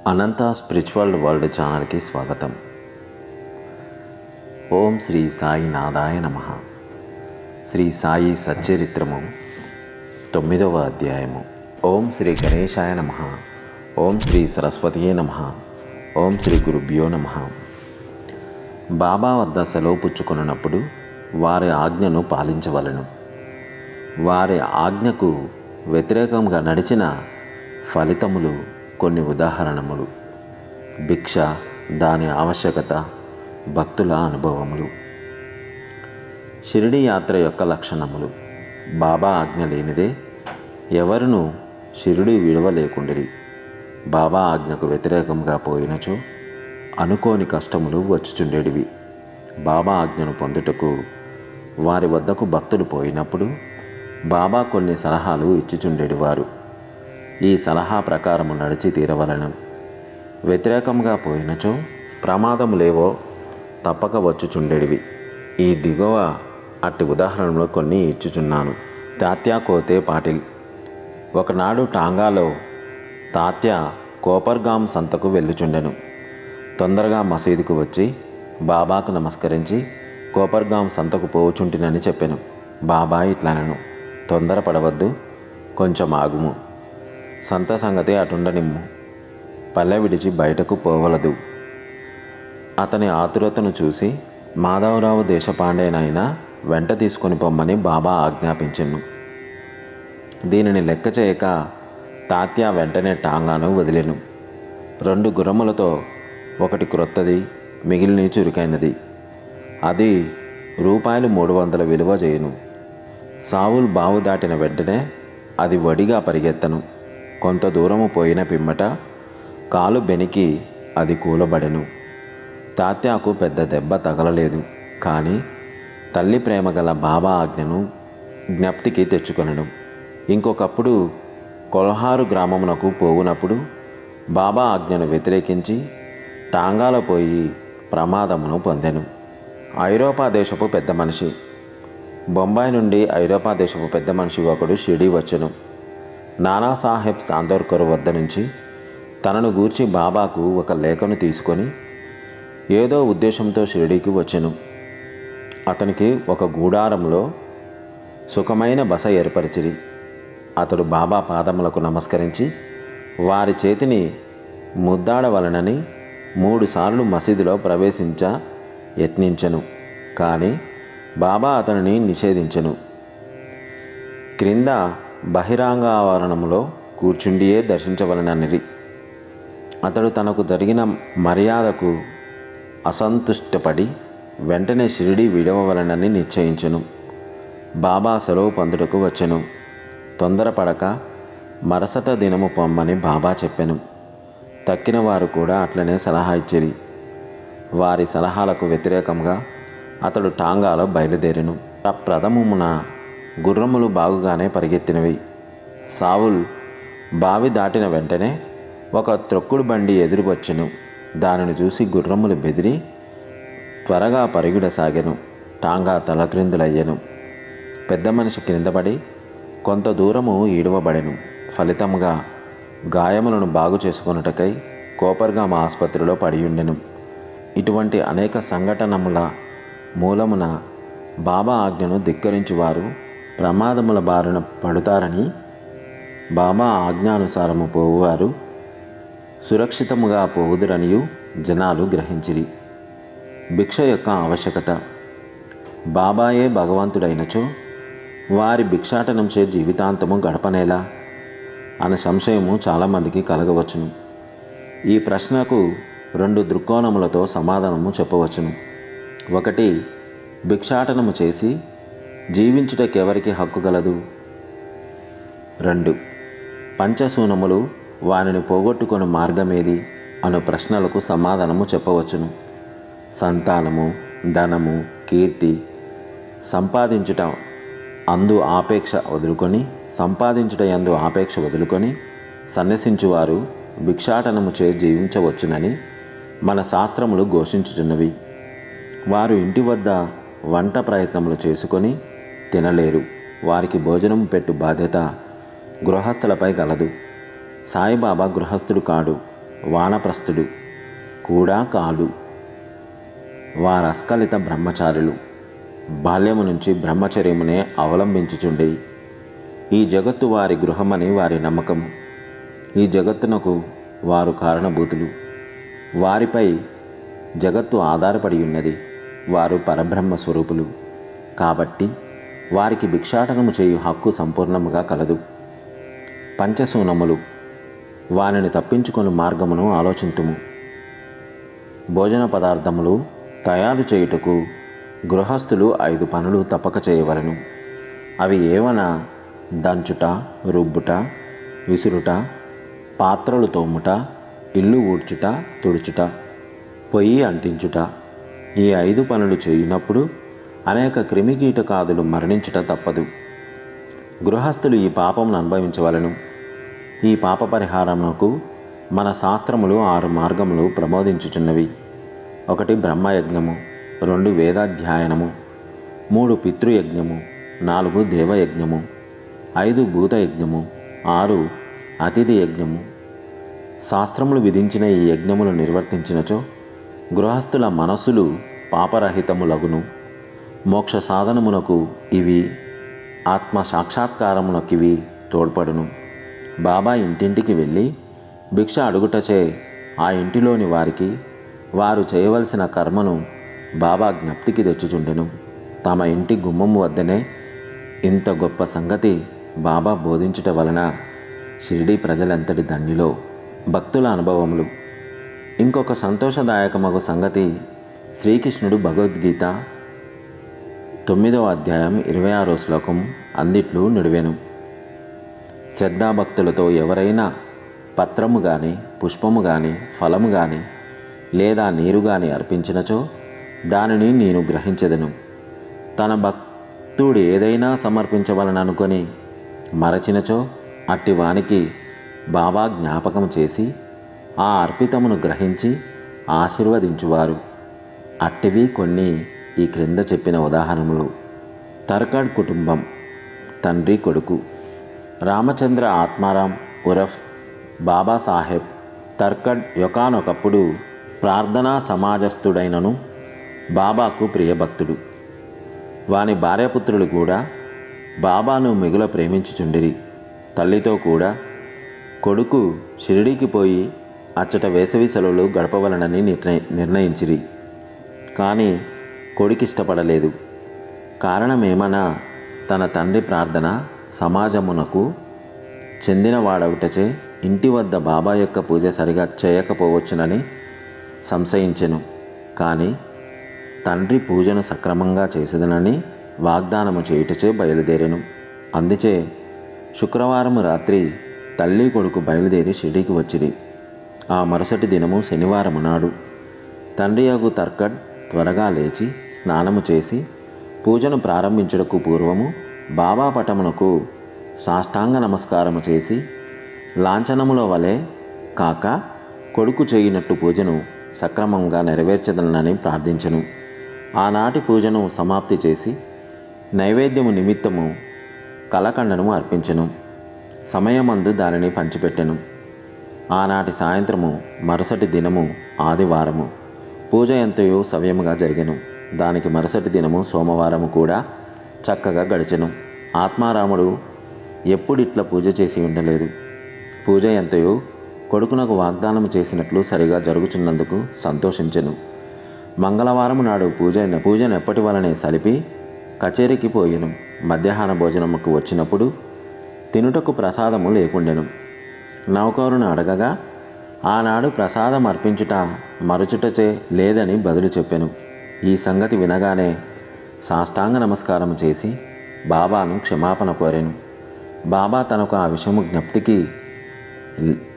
అనంత spiritual world ఛానల్కి స్వాగతం. ఓం శ్రీ సాయి నాథాయ నమః. శ్రీ సాయి సచ్చరిత్రము 9వ అధ్యాయము. ఓం శ్రీ గణేశాయ నమః. ఓం శ్రీ సరస్వతియే నమః. ఓం శ్రీ గురుభ్యో నమః. బాబా వద్ద సెలవు పుచ్చుకొనున్నప్పుడు వారి ఆజ్ఞను పాలించవలను. వారి ఆజ్ఞకు వ్యతిరేకంగా నడిచిన ఫలితములు కొన్ని ఉదాహరణములు: భిక్ష, దాని ఆవశ్యకత, భక్తుల అనుభవములు. షిరిడి యాత్ర యొక్క లక్షణములు. బాబా ఆజ్ఞ లేనిదే ఎవరును షిరిడి విడవలేకుండిరి. బాబా ఆజ్ఞకు వ్యతిరేకంగా పోయినచో అనుకోని కష్టములు వచ్చుచుండేటివి. బాబా ఆజ్ఞను పొందుటకు వారి వద్దకు భక్తులు పోయినప్పుడు బాబా కొన్ని సలహాలు ఇచ్చిచుండేటివారు. ఈ సలహా ప్రకారము నడిచి తీరవలను. వ్యతిరేకంగా పోయినచో ప్రమాదములేవో తప్పక వచ్చుచుండేటివి. ఈ దిగువ అట్టి ఉదాహరణలో కొన్ని ఇచ్చుచున్నాను. తాత్యా కోతే పాటిల్. ఒకనాడు టాంగాలో తాత్య కోపర్గాం సంతకు వెళ్ళుచుండెను. తొందరగా మసీదుకు వచ్చి బాబాకు నమస్కరించి కోపర్గాం సంతకు పోవుచుంటినని చెప్పెను. బాబా ఇట్లనెను: తొందరపడవద్దు, కొంచెం ఆగుము. సంత సంగతి అటుండనిమ్ము. పల్లె విడిచి బయటకు పోవలదు. అతని ఆతురతను చూసి మాధవరావు దేశపాండేనైనా వెంట తీసుకొని పొమ్మని బాబా ఆజ్ఞాపించెను. దీనిని లెక్క చేయక తాత్య వెంటనే టాంగాను వదిలెను. 2 గుర్రములతో, ఒకటి క్రొత్తది, మిగిలిన చురుకైనది. అది ₹300 విలువ చేయును. సావుల్ బావు దాటిన వెంటనే అది వడిగా పరిగెత్తను. కొంత దూరము పోయిన పిమ్మట కాలు బెనికి అది కూలబడెను. తాత్యాకు పెద్ద దెబ్బ తగలలేదు, కానీ తల్లి ప్రేమ గల బాబా ఆజ్ఞను జ్ఞప్తికి తెచ్చుకొనెను. ఇంకొకప్పుడు కొల్హారు గ్రామమునకు పోవునప్పుడు బాబా ఆజ్ఞను వ్యతిరేకించి టాంగాలో పోయి ప్రమాదమును పొందెను. ఐరోపా దేశపు పెద్ద మనిషి. బొంబాయి నుండి ఐరోపా దేశపు పెద్ద మనిషి ఒకడు షిరిడి వచ్చెను. నానాసాహెబ్ చాందోర్కర్ వద్ద నుంచి తనను గూర్చి బాబాకు ఒక లేఖను తీసుకొని ఏదో ఉద్దేశంతో షిరిడీకి వచ్చెను. అతనికి ఒక గూడారంలో సుఖమైన బస ఏర్పరిచిరి. అతడు బాబా పాదములకు నమస్కరించి వారి చేతిని ముద్దాడవలనని 3 సార్లు మసీదులో ప్రవేశించ యత్నించెను. కానీ బాబా అతనిని నిషేధించెను. క్రింద బహిరంగావరణములో కూర్చుండియే దర్శించవలననిరి. అతడు తనకు జరిగిన మర్యాదకు అసంతుష్టపడి వెంటనే షిరిడి విడవవలనని నిశ్చయించెను. బాబా సెలవు పొందుటకు వచ్చెను. తొందరపడక మరుసట దినము పొమ్మని బాబా చెప్పెను. తక్కిన వారు కూడా అట్లనే సలహా ఇచ్చిరి. వారి సలహాలకు వ్యతిరేకంగా అతడు టాంగాలో బయలుదేరెను. ప్రథమమున గుర్రములు బాగుగానే పరిగెత్తినవి. సావుల్ బావి దాటిన వెంటనే ఒక త్రొక్కుడు బండి ఎదురు వచ్చెను. దానిని చూసి గుర్రములు బెదిరి త్వరగా పరుగుడసాగెను. టాంగా తలక్రిందులయ్యెను. పెద్ద మనిషి క్రిందపడి కొంత దూరము ఈడవబడెను. ఫలితముగా గాయములను బాగు చేసుకొనుటకై కోపర్గాం ఆసుపత్రిలో పడియుండెను. ఇటువంటి అనేక సంఘటనముల మూలమున బాబా ఆజ్ఞను ధిక్కరించువారు ప్రమాదముల బారిన పడుతారని, బాబా ఆజ్ఞానుసారము పోవువారు సురక్షితముగా పోవుదురనియు జనాలు గ్రహించిరి. భిక్ష యొక్క ఆవశ్యకత. బాబాయే భగవంతుడైనచో వారి భిక్షాటనంచే జీవితాంతము గడపనేలా అనే సంశయము చాలామందికి కలగవచ్చును. ఈ ప్రశ్నకు 2 దృక్కోణములతో సమాధానము చెప్పవచ్చును. ఒకటి, భిక్షాటనము చేసి జీవించుటకెవరికి హక్కు గలదు? 2, పంచశూనములు వానిని పోగొట్టుకుని మార్గమేది అను ప్రశ్నలకు సమాధానము చెప్పవచ్చును. సంతానము, ధనము, కీర్తి సంపాదించుట అందు ఆపేక్ష వదులుకొని సన్యసించువారు భిక్షాటనము చే జీవించవచ్చునని మన శాస్త్రములు ఘోషించుచున్నవి. వారు ఇంటి వద్ద వంట ప్రయత్నములు చేసుకొని తినలేరు. వారికి భోజనం పెట్టు బాధ్యత గృహస్థులపై గలదు. సాయిబాబా గృహస్థుడు కాడు. వానప్రస్థుడు కూడా కాడు. వారస్ఖలిత బ్రహ్మచారులు బాల్యము నుంచి బ్రహ్మచర్యమునే అవలంబించుచుండి ఈ జగత్తు వారి గృహమని వారి నమ్మకము. ఈ జగత్తునకు వారు కారణభూతులు. వారిపై జగత్తు ఆధారపడి ఉన్నది. వారు పరబ్రహ్మ స్వరూపులు కాబట్టి వారికి భిక్షాటనము చేయు హక్కు సంపూర్ణముగా కలదు. పంచశూనములు వానిని తప్పించుకొని మార్గమును ఆలోచింతుము. భోజన పదార్థములు తయారు చేయుటకు గృహస్థులు 5 పనులు తప్పక చేయవలెను. అవి ఏవన దంచుట, రుబ్బుట, విసురుట, పాత్రలు తోముట, ఇల్లు ఊడ్చుట, తుడుచుట, పొయ్యి అంటించుట. ఈ 5 పనులు చేయునప్పుడు అనేక క్రిమికీటకాదులు మరణించుట తప్పదు. గృహస్థులు ఈ పాపమును అనుభవించవలెను. ఈ పాప పరిహారమునకు మన శాస్త్రములు 6 మార్గములు ప్రబోధించుచున్నవి. 1 బ్రహ్మయజ్ఞము, 2 వేదాధ్యాయనము, 3 పితృయజ్ఞము, 4 దేవయజ్ఞము, 5 భూతయజ్ఞము, 6 అతిథి యజ్ఞము. శాస్త్రములు విధించిన ఈ యజ్ఞములు నిర్వర్తించినచో గృహస్థుల మనస్సులు పాపరహితములగును. మోక్ష సాధనమునకు ఇవి, ఆత్మ సాక్షాత్కారమునకివి తోడ్పడును. బాబా ఇంటింటికి వెళ్ళి భిక్ష అడుగుటచే ఆ ఇంటిలోని వారికి వారు చేయవలసిన కర్మను బాబా జ్ఞప్తికి తెచ్చుచుండెను. తమ ఇంటి గుమ్మము వద్దనే ఇంత గొప్ప సంగతి బాబా బోధించుట వలన షిరిడీ ప్రజలంతటి ధన్యులో. భక్తుల అనుభవములు. ఇంకొక సంతోషదాయకమగు సంగతి శ్రీకృష్ణుడు భగవద్గీత 9వ అధ్యాయం 26వ శ్లోకం అందిట్లు నిడివెను. శ్రద్ధాభక్తులతో ఎవరైనా పత్రము గాని, పుష్పము గాని, ఫలము గాని లేదా నీరు గాని అర్పించినచో దానిని నేను గ్రహించెదను. తన భక్తుడు ఏదైనా సమర్పించవలననుకొని మరచినచో అట్టి వానికి బాబా జ్ఞాపకం చేసి ఆ అర్పితమును గ్రహించి ఆశీర్వదించువారు. అట్టివి కొన్ని ఈ క్రింద చెప్పిన ఉదాహరణలు. తర్కడ్ కుటుంబం. తండ్రి కొడుకు. రామచంద్ర ఆత్మారాం ఉరఫ్ బాబాసాహెబ్ తర్కడ్ యొకానొకప్పుడు ప్రార్థనా సమాజస్థుడైనను బాబాకు ప్రియభక్తుడు. వాని భార్యపుత్రులు కూడా బాబాను మిగుల ప్రేమించుచుండిరి. తల్లితో కూడా కొడుకు షిరిడీకి పోయి అచ్చట వేసవి సెలవులు గడపవలనని నిర్ణయించిరి. కానీ కొడుకిష్టపడలేదు. కారణమేమనా తన తండ్రి ప్రార్థన సమాజమునకు చెందినవాడవుటచే ఇంటి వద్ద బాబా యొక్క పూజ సరిగా చేయకపోవచ్చునని సంశయించెను. కానీ తండ్రి పూజను సక్రమంగా చేసేదనని వాగ్దానము చేయుటచే బయలుదేరెను. అందుచే శుక్రవారము రాత్రి తల్లి కొడుకు బయలుదేరి షిరిడీకి వచ్చిరి. ఆ మరుసటి దినము శనివారము నాడు తండ్రి యగు తర్కడ్ త్వరగా లేచి స్నానము చేసి పూజను ప్రారంభించుటకు పూర్వము బాబా పటమునకు సాష్టాంగ నమస్కారము చేసి లాంఛనముల వలె కాక కొడుకు చేయినట్టు పూజను సక్రమంగా నెరవేర్చదనని ప్రార్థించెను. ఆనాటి పూజను సమాప్తి చేసి నైవేద్యము నిమిత్తము కలకండను అర్పించెను. సమయమందు దానిని పంచిపెట్టెను. ఆనాటి సాయంత్రము మరుసటి దినము ఆదివారము పూజ ఎంతయో సవ్యముగా జరిగెను. దానికి మరుసటి దినము సోమవారము కూడా చక్కగా గడిచెను. ఆత్మారాముడు ఎప్పుడిట్లా పూజ చేసి ఉండలేదు. పూజ ఎంతయో కొడుకునకు వాగ్దానం చేసినట్లు సరిగా జరుగుచున్నందుకు సంతోషించెను. మంగళవారము నాడు పూజను ఎప్పటి వలనే సలిపి కచేరీకి పోయెను. మధ్యాహ్న భోజనముకు వచ్చినప్పుడు తినుటకు ప్రసాదము లేకుండెను. నౌకరును అడగగా ఆనాడు ప్రసాదం అర్పించుట మరుచుటచే లేదని బదులు చెప్పెను. ఈ సంగతి వినగానే సాష్టాంగ నమస్కారం చేసి బాబాను క్షమాపణ కోరెను. బాబా తనకు ఆ విషయము జ్ఞప్తికి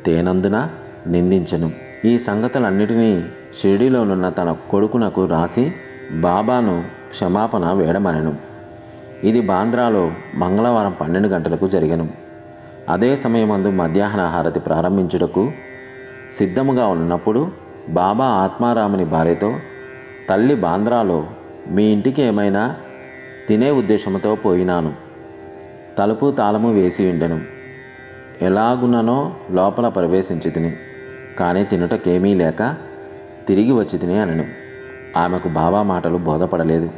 తేనందున నిందించెను. ఈ సంగతులన్నిటినీ షిరిడీలోనున్న తన కొడుకునకు రాసి బాబాను క్షమాపణ వేడమనెను. ఇది బాంద్రాలో మంగళవారం 12 గంటలకు జరిగెను. అదే సమయమందు మధ్యాహ్న హారతి ప్రారంభించుటకు సిద్ధముగా ఉన్నప్పుడు బాబా ఆత్మారాముని భార్యతో, తల్లి బాంద్రాలో మీ ఇంటికి ఏమైనా తినే ఉద్దేశంతో పోయినాను. తలుపు తాళము వేసి ఉండెను. ఎలాగుననో లోపల ప్రవేశించి తిని కానీ తినుటకేమీ లేక తిరిగి వచ్చి తినే అనను. ఆమెకు బాబా మాటలు బోధపడలేదు.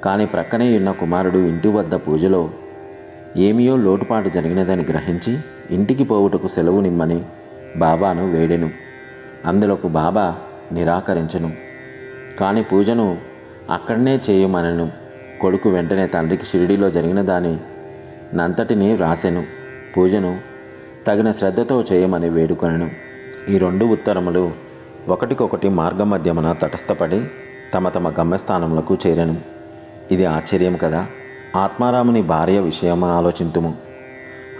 కానీ ప్రక్కనే ఉన్న కుమారుడు ఇంటి వద్ద పూజలో ఏమియో లోటుపాటు జరిగినదని గ్రహించి ఇంటికి పోవుటకు సెలవు నిమ్మని బాబాను వేడెను. అందులోకి బాబా నిరాకరించెను. కానీ పూజను అక్కడనే చేయమనను. కొడుకు వెంటనే తండ్రికి షిరిడీలో జరిగిన దాని నంతటినీ వ్రాసెను. పూజను తగిన శ్రద్ధతో చేయమని వేడుకొనెను. ఈ 2 ఉత్తరములు ఒకటికొకటి మార్గమధ్యమున తటస్థపడి తమ తమ గమ్యస్థానములకు చేరెను. ఇది ఆశ్చర్యం కదా. ఆత్మారాముని భార్య విషయము ఆలోచింతుము.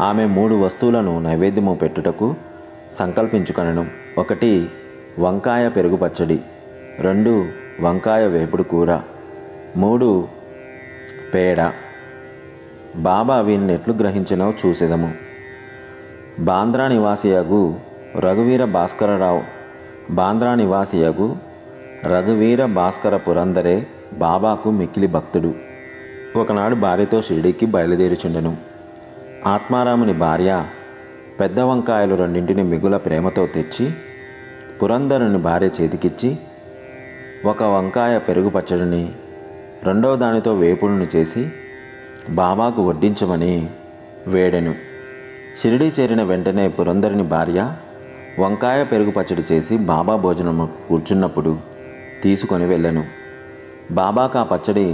ఆమె 3 వస్తువులను నైవేద్యము పెట్టుటకు సంకల్పించుకొనెను. 1 వంకాయ పెరుగు పచ్చడి, 2 వంకాయ వేపుడు కూర, 3 పేడ. బాబా వీన్నెట్లు గ్రహించినో చూసెదము. బాంద్రా నివాసియగు రఘువీర భాస్కర పురందరే బాబాకు మిక్కిలి భక్తుడు. ఒకనాడు భార్యతో షిరిడీకి బయలుదేరుచుండెను. ఆత్మారాముని భార్య పెద్ద వంకాయలు 2 మిగుల ప్రేమతో తెచ్చి పురందరుని భార్య చేతికిచ్చి 1 వంకాయ పెరుగు పచ్చడిని 2వ దానితో వేపుడును చేసి బాబాకు వడ్డించమని వేడెను. షిరిడీ చేరిన వెంటనే పురందరుని భార్య వంకాయ పెరుగు పచ్చడి చేసి బాబా భోజనము కూర్చున్నప్పుడు తీసుకొని వెళ్ళెను. బాబాకు ఆ పచ్చడి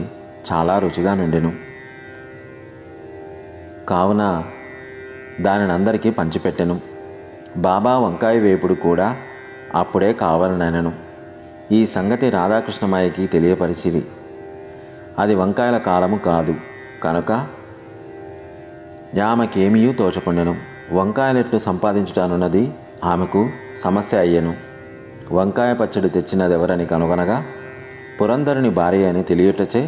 చాలా రుచిగా నుండెను. కావున దానిని అందరికీ పంచిపెట్టెను. బాబా వంకాయ వేపుడు కూడా అప్పుడే కావాలనెను. ఈ సంగతి రాధాకృష్ణమాయకి తెలియపరిచిరి. అది వంకాయల కాలము కాదు కనుక ఆమెకేమీ తోచకుండెను. వంకాయలెట్లు సంపాదించుటానున్నది ఆమెకు సమస్య అయ్యెను. వంకాయ పచ్చడి తెచ్చినదెవరని కనుగొనగా పురందరుని భార్య అని తెలియటచే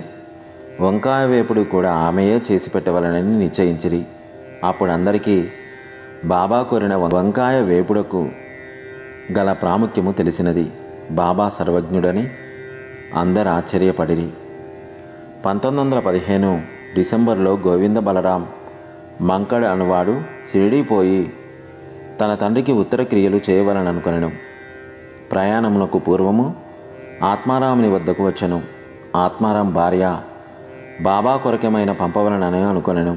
వంకాయ వేపుడు కూడా ఆమెయే చేసి పెట్టవలనని నిశ్చయించిరి. అప్పుడు అందరికీ బాబా కోరిన వంకాయ వేపుడకు గల ప్రాముఖ్యము తెలిసినది. బాబా సర్వజ్ఞుడని అందరు ఆశ్చర్యపడిరి. 1915 డిసెంబర్లో గోవింద బలరాం మంకడ్ అనువాడు షిరిడీ పోయి తన తండ్రికి ఉత్తర క్రియలు చేయవలననుకొనెను. ప్రయాణములకు పూర్వము ఆత్మారాముని వద్దకు వచ్చెను. ఆత్మారాం భార్య బాబా కొరకేమైనా పంపవలనని అనుకొనెను.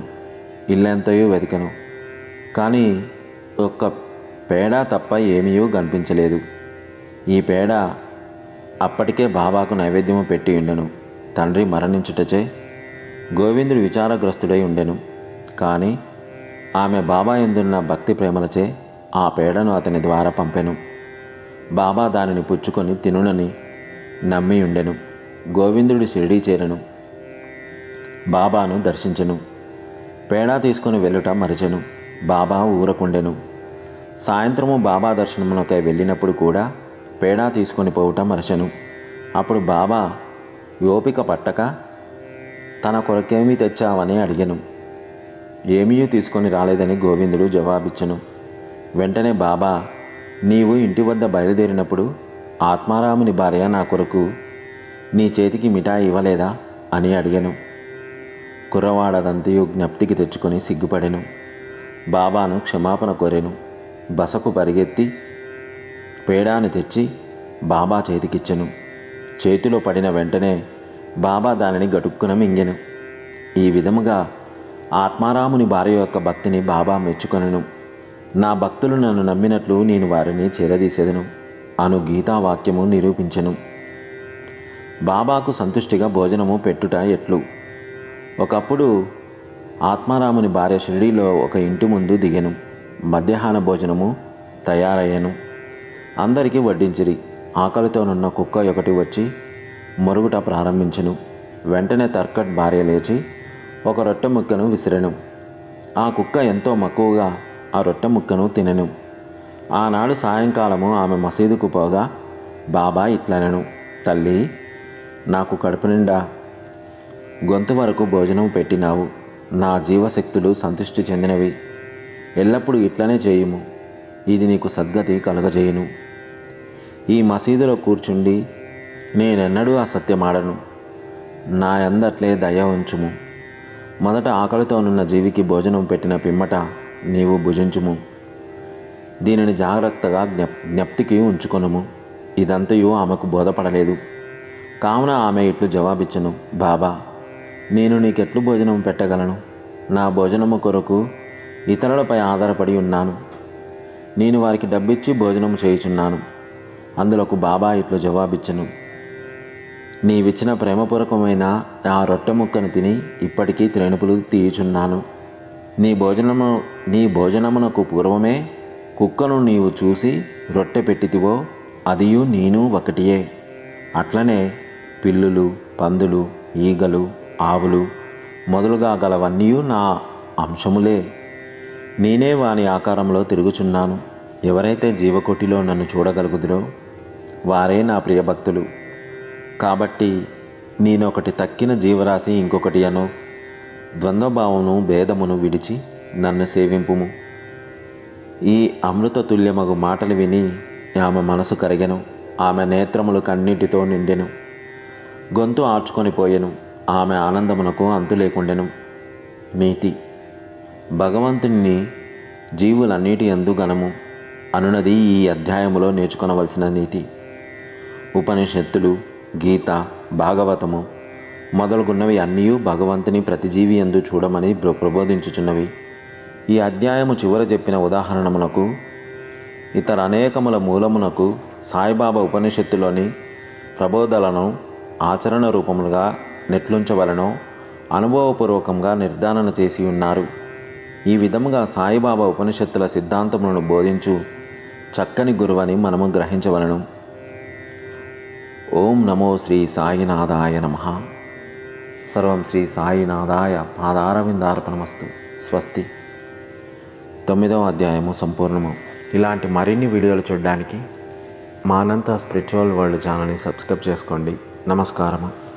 ఇల్లంతయు వెతికెను. కానీ ఒక్క పేడ తప్ప ఏమీ కనిపించలేదు. ఈ పేడ అప్పటికే బాబాకు నైవేద్యము పెట్టి ఉండెను. తండ్రి మరణించుటచే గోవిందుడు విచారగ్రస్తుడై ఉండెను. కానీ ఆమె బాబా యందున్న భక్తి ప్రేమలచే ఆ పేడను అతని ద్వారా పంపెను. బాబా దానిని పుచ్చుకొని తినునని నమ్మి ఉండెను. గోవిందుడు షిరిడీ చేరెను. బాబాను దర్శించెను. పేడ తీసుకొని వెళ్ళుట మరిచెను. బాబా ఊరకుండెను. సాయంత్రము బాబా దర్శనమునకై వెళ్ళినప్పుడు కూడా పేడ తీసుకొని పోవుట మరచెను. అప్పుడు బాబా ఓపిక పట్టక తన కొరకేమీ తెచ్చావని అడిగెను. ఏమీ తీసుకొని రాలేదని గోవిందుడు జవాబిచ్చెను. వెంటనే బాబా, నీవు ఇంటి వద్ద బయలుదేరినప్పుడు ఆత్మారాముని భార్య నా కొరకు నీ చేతికి మిఠాయి ఇవ్వలేదా అని అడిగెను. కుర్రవాడదంతయు జ్ఞప్తికి తెచ్చుకొని సిగ్గుపడెను. బాబాను క్షమాపణ కోరెను. బసకు పరిగెత్తి పేడాని తెచ్చి బాబా చేతికిచ్చెను. చేతిలో పడిన వెంటనే బాబా దానిని గటుక్కున మింగెను. ఈ విధముగా ఆత్మారాముని భార్య యొక్క భక్తిని బాబా మెచ్చుకొనెను. నా భక్తులు నన్ను నమ్మినట్లు నేను వారిని చేరదీసేదను అను గీతావాక్యము నిరూపించెను. బాబాకు సంతుష్టిగా భోజనము పెట్టుట ఎట్లు? ఒకప్పుడు ఆత్మారాముని భార్య షిరిడీలో ఒక ఇంటి ముందు దిగెను. మధ్యాహ్న భోజనము తయారయ్యను. అందరికీ వడ్డించిరి. ఆకలితోనున్న కుక్క ఒకటి వచ్చి మొరుగుట ప్రారంభించెను. వెంటనే తర్కట్ భార్య లేచి ఒక రొట్టె ముక్కను విసిరెను. ఆ కుక్క ఎంతో మక్కువగా ఆ రొట్టె ముక్కను తినెను. ఆనాడు సాయంకాలము ఆమె మసీదుకు పోగా బాబా ఇట్లనెను, తల్లి, నాకు కడుపు నిండా గొంతు వరకు భోజనం పెట్టినావు. నా జీవశక్తులు సంతృష్టి చెందినవి. ఎల్లప్పుడూ ఇట్లనే చేయుము. ఇది నీకు సద్గతి కలుగజేయును. ఈ మసీదులో కూర్చుండి నేనెన్నడూ అసత్యమాడను. నా యందట్లే దయ ఉంచుము. మొదట ఆకలితోనున్న జీవికి భోజనం పెట్టిన పిమ్మట నీవు భుజించుము. దీనిని జాగ్రత్తగా జ్ఞప్తికి ఉంచుకొనుము. ఇదంతయు ఆమెకు బోధపడలేదు. కావున ఆమె ఇట్లు జవాబిచ్చను, బాబా, నేను నీకెట్లు భోజనం పెట్టగలను? నా భోజనము కొరకు ఇతరులపై ఆధారపడి ఉన్నాను. నేను వారికి డబ్బిచ్చి భోజనం చేయుచున్నాను. అందులోకి బాబా ఇట్లు జవాబిచ్చను, నీవిచ్చిన ప్రేమపూర్వకమైన ఆ రొట్టె ముక్కను తిని ఇప్పటికీ త్రేణుపులు తీయుచున్నాను. నీ భోజనమునకు పూర్వమే కుక్కను నీవు చూసి రొట్టె పెట్టితివో అదియు నేను ఒకటియే. అట్లనే పిల్లులు, పందులు, ఈగలు, ఆవులు మొదలుగా గలవన్నీ నా అంశములే. నేనే వాని ఆకారంలో తిరుగుచున్నాను. ఎవరైతే జీవకోటిలో నన్ను చూడగలుగుదురో వారే నా ప్రియభక్తులు. కాబట్టి నేనొకటి తక్కిన జీవరాశి ఇంకొకటి అను ద్వంద్వభావమును భేదమును విడిచి నన్ను సేవింపుము. ఈ అమృతతుల్యమగు మాటలు విని ఆమె మనసు కరిగెను. ఆమె నేత్రములు కన్నీటితో నిండెను. గొంతు ఆర్చుకొని పోయెను. ఆమె ఆనందమునకు అంతు లేకుండెను. నీతి: భగవంతుని జీవులన్నిటి యందు గణము అనునది ఈ అధ్యాయములో నేర్చుకొనవలసిన నీతి. ఉపనిషత్తులు, గీత, భాగవతము మొదలుగున్నవి అన్నీ భగవంతుని ప్రతిజీవి యందు చూడమని ప్రబోధించుచున్నవి. ఈ అధ్యాయము చివర చెప్పిన ఉదాహరణమునకు ఇతర అనేకముల మూలమునకు సాయిబాబా ఉపనిషత్తులోని ప్రబోధలను ఆచరణ రూపములుగా నెట్లుంచవలనో అనుభవపూర్వకంగా నిర్ధారణ చేసి ఉన్నారు. ఈ విధముగా సాయిబాబా ఉపనిషత్తుల సిద్ధాంతములను బోధించు చక్కని గురువని మనము గ్రహించవలను. ఓం నమో శ్రీ సాయినాథాయ నమః. సర్వం శ్రీ సాయినాథాయ పాదారవిందార్పణమస్తు. స్వస్తి. 9వ అధ్యాయము సంపూర్ణము. ఇలాంటి మరిన్ని వీడియోలు చూడడానికి మా అనంత స్పిరిచువల్ వరల్డ్ ఛానల్ని సబ్స్క్రైబ్ చేసుకోండి. నమస్కారము.